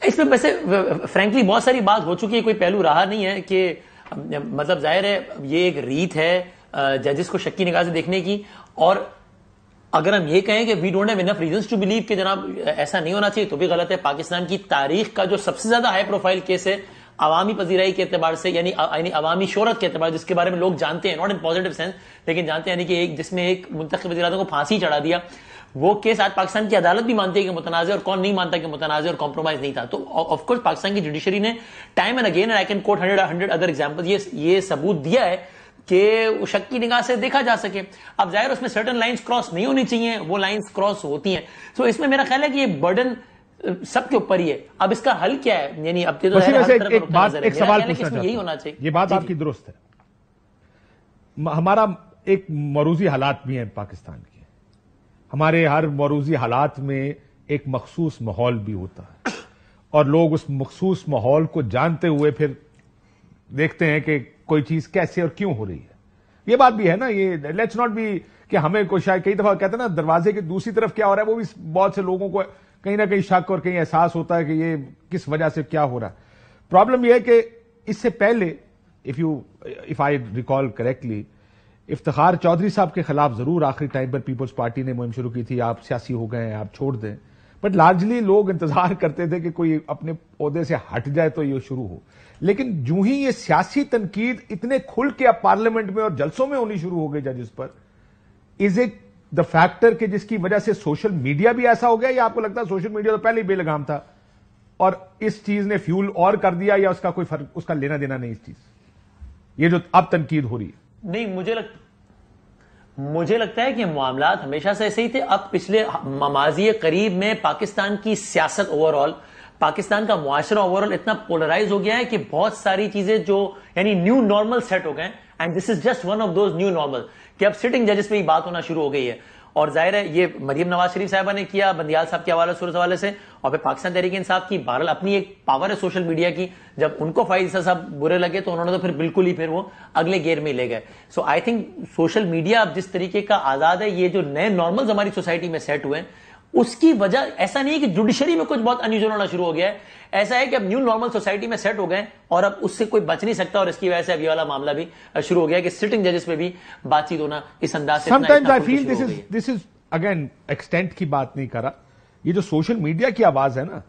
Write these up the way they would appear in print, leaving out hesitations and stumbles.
اس میں ویسے فرینکلی بہت ساری بات ہو چکی ہے, کوئی پہلو رہا نہیں ہے کہ مطلب ظاہر ہے یہ ایک ریت ہے ججز کو شک کی نگاہ سے دیکھنے کی, اور اگر ہم یہ کہیں کہ we don't have enough reasons to believe کہ جناب ایسا نہیں ہونا چاہیے تو بھی غلط ہے. پاکستان کی تاریخ کا جو سب سے زیادہ ہائی پروفائل کیس ہے عوامی پذیرائی کے اعتبار سے, یعنی عوامی شہرت کے اعتبار, جس کے بارے میں لوگ جانتے ہیں, ناٹ ان پازیٹیو سینس لیکن جانتے ہیں, یعنی کہ جس میں ایک منتخب وزیر اعظم کو پھانسی چڑھا دیا, وہ کیس آج پاکستان کی عدالت بھی مانتی ہے کہ متنازع, اور کون نہیں مانتا کہ متنازع اور کمپرومائز نہیں تھا. تو آف کورس پاکستان کی جوڈیشری نے time and again, I can quote 100 other example, یہ ثبوت دیا ہے کہ شک کی نگاہ سے دیکھا جا سکے. اب ظاہر اس میں سرٹن لائنز کراس نہیں ہونی چاہیے, وہ لائنز کراس ہوتی ہیں. سو اس میں میرا خیال ہے کہ یہ برڈن سب کے اوپر ہی ہے. اب اس کا حل کیا ہے, یعنی اب تو ایک سوال پوچھنا چاہتا یہی ہونا چاہیے. یہ بات آپ کی درست ہے, ہمارا ایک موروثی حالات بھی ہیں پاکستان کے, ہمارے ہر موروثی حالات میں ایک مخصوص ماحول بھی ہوتا ہے, اور لوگ اس مخصوص ماحول کو جانتے ہوئے پھر دیکھتے ہیں کہ کوئی چیز کیسے اور کیوں ہو رہی ہے. یہ بات بھی ہے نا, یہ لیٹس ناٹ بی کہ ہمیں کوئی شاید کئی دفعہ کہتے ہیں نا دروازے کی دوسری طرف کیا ہو رہا ہے, وہ بھی بہت سے لوگوں کو کہیں نہ کہیں شک اور کہیں احساس ہوتا ہے کہ یہ کس وجہ سے کیا ہو رہا ہے. پرابلم یہ ہے کہ اس سے پہلے if I recall correctly, Iftikhar Chaudhry صاحب کے خلاف ضرور آخری ٹائم پر پیپلز پارٹی نے مہم شروع کی تھی, آپ سیاسی ہو گئے ہیں آپ چھوڑ دیں, بٹ لارجلی لوگ انتظار کرتے تھے کہ کوئی اپنے عہدے سے ہٹ جائے تو یہ شروع ہو. لیکن جو ہی یہ سیاسی تنقید اتنے کھل کے اب پارلیمنٹ میں اور جلسوں میں ہونی شروع ہو گئی ججز پر, از اٹ دا فیکٹر کہ جس کی وجہ سے سوشل میڈیا بھی ایسا ہو گیا, یا آپ کو لگتا ہے سوشل میڈیا تو پہلے ہی بے لگام تھا اور اس چیز نے فیول اور کر دیا, یا اس کا کوئی فرق, اس کا لینا دینا نہیں اس چیز یہ جو اب تنقید ہو رہی ہے؟ نہیں, مجھے لگتا ہے کہ معاملات ہمیشہ سے ایسے ہی تھے. اب پچھلے ماضی قریب میں پاکستان کی سیاست اوور آل, پاکستان کا معاشرہ اوور آل اتنا پولرائز ہو گیا ہے کہ بہت ساری چیزیں جو یعنی نیو نارمل سیٹ ہو گئے, and this is just one of those new normal, کہ اب سٹنگ ججز پہ ہی بات ہونا شروع ہو گئی ہے. اور ظاہر ہے یہ مریم نواز شریف صاحبہ نے کیا بندیال صاحب کے حوالے سے, اس حوالے سے, اور پھر پاکستان تحریک انصاف کی بہرحال اپنی ایک پاور ہے سوشل میڈیا کی. جب ان کو فائز صاحب برے لگے تو انہوں نے تو پھر بالکل ہی پھر وہ اگلے گیئر میں لے گئے. سو آئی تھنک سوشل میڈیا اب جس طریقے کا آزاد ہے, یہ جو نئے نارملز ہماری سوسائٹی میں سیٹ ہوئے ہیں, اس کی وجہ ایسا نہیں ہے کہ جوڈیشری میں کچھ بہت انیوژل ہونا شروع ہو گیا ہے, ایسا ہے کہ اب نیو نارمل سوسائٹی میں سیٹ ہو گئے اور اب اس سے کوئی بچ نہیں سکتا, اور اس کی وجہ سے اب یہ والا معاملہ بھی شروع ہو گیا کہ سٹنگ ججز پہ بھی بات چیت ہونا اس انداز سے. Sometimes I feel this is again extent کی بات نہیں کر رہا, یہ جو سوشل میڈیا کی آواز ہے نا,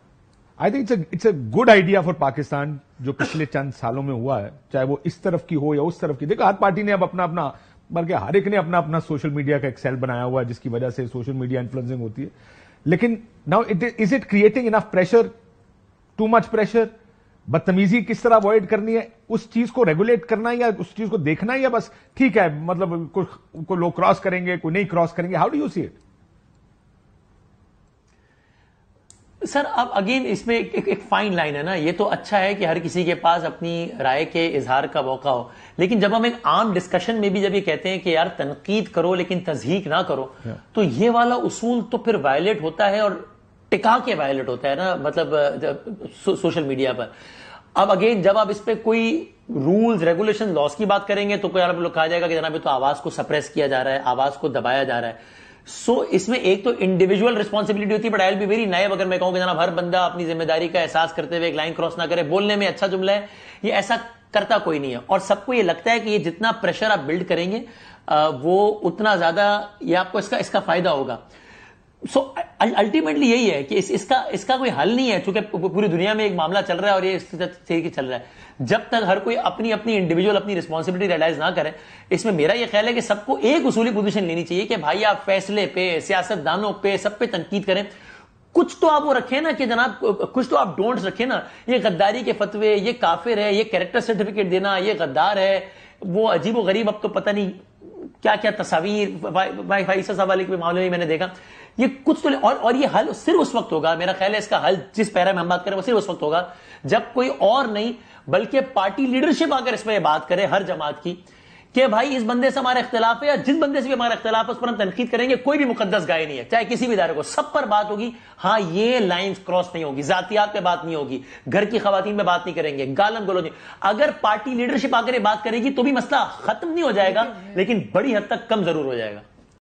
I think it's a good idea for Pakistan جو پچھلے چند سالوں میں ہوا ہے, چاہے وہ اس طرف کی ہو یا اس طرف کی. دیکھو ہر پارٹی نے اب اپنا بلکہ ہر ایک نے اپنا سوشل میڈیا کا ایک سیل بنایا ہوا ہے جس کی وجہ سے سوشل میڈیا انفلوئنسنگ ہوتی ہے. لیکن now is it creating enough pressure, too much pressure, بدتمیزی کس طرح اوائڈ کرنی ہے, اس چیز کو ریگولیٹ کرنا ہے یا اس چیز کو دیکھنا ہے, یا بس ٹھیک ہے مطلب کوئی لوگ کراس کریں گے کوئی نہیں کراس کریں گے, how do you see it? Sir اب اگین اس میں ایک فائن لائن ہے نا. یہ تو اچھا ہے کہ ہر کسی کے پاس اپنی رائے کے اظہار کا موقع ہو, لیکن جب ہم ایک عام ڈسکشن میں بھی جب یہ کہتے ہیں کہ یار تنقید کرو لیکن تضحیق نہ کرو, تو یہ والا اصول تو پھر وائلیٹ ہوتا ہے اور ٹکا کے وائلیٹ ہوتا ہے نا, مطلب سوشل میڈیا پر. اب اگین جب آپ اس پہ کوئی رولز ریگولیشن لاس کی بات کریں گے تو کوئی لوگ کہا جائے گا کہ جناب یہ تو آواز کو سپریس کیا جا رہا ہے, آواز کو دبایا جا رہا ہے. سو اس میں ایک تو انڈیویجول ریسپانسبلٹی ہوتی ہے, but I will be very naive اگر میں کہوں کہ جناب ہر بندہ اپنی ذمہ داری کا احساس کرتے ہوئے ایک لائن کراس نہ کرے. بولنے میں اچھا جملہ ہے, یہ ایسا کرتا کوئی نہیں ہے, اور سب کو یہ لگتا ہے کہ یہ جتنا پریشر آپ بلڈ کریں گے وہ اتنا زیادہ یہ آپ کو اس کا فائدہ ہوگا. سو الٹیمیٹلی یہی ہے کہ اس کا کوئی حل نہیں ہے, چونکہ پوری دنیا میں ایک معاملہ چل رہا ہے اور یہ اس طریقے چل رہا ہے. جب تک ہر کوئی اپنی انڈیویجول اپنی رسپانسبلٹی ریلائز نہ کرے, اس میں میرا یہ خیال ہے کہ سب کو ایک اصولی پوزیشن لینی چاہیے کہ بھائی آپ فیصلے پہ, سیاست دانوں پہ, سب پہ تنقید کریں. کچھ تو آپ وہ رکھیں نا کہ جناب, کچھ تو آپ ڈونٹس رکھیں نا. یہ غداری کے فتوے, یہ کافر ہے, یہ کیریکٹر سرٹیفکیٹ دینا, یہ غدار ہے, وہ عجیب و غریب, اب تو پتہ نہیں کیا کیا تصاویر فائیسا صاحب والے کے معاملے میں نے دیکھا. یہ کچھ تو اور یہ حل صرف اس وقت ہوگا, میرا خیال ہے اس کا حل جس پیرا میں ہم بات کریں وہ صرف اس وقت ہوگا جب کوئی اور نہیں بلکہ پارٹی لیڈرشپ آ کر اس پہ بات کرے ہر جماعت کی کہ بھائی اس بندے سے ہمارا اختلاف ہے, یا جس بندے سے بھی ہمارا اختلاف ہے اس پر ہم تنقید کریں گے. کوئی بھی مقدس گائے نہیں ہے, چاہے کسی بھی ادارے کو, سب پر بات ہوگی. ہاں یہ لائنز کراس نہیں ہوگی, ذاتیات پہ بات نہیں ہوگی, گھر کی خواتین پہ بات نہیں کریں گے, گالم گلوچ. اگر پارٹی لیڈرشپ آ کر یہ بات کرے گی تو بھی مسئلہ ختم نہیں ہو جائے گا, لیکن بڑی حد تک کم ضرور ہو جائے گا.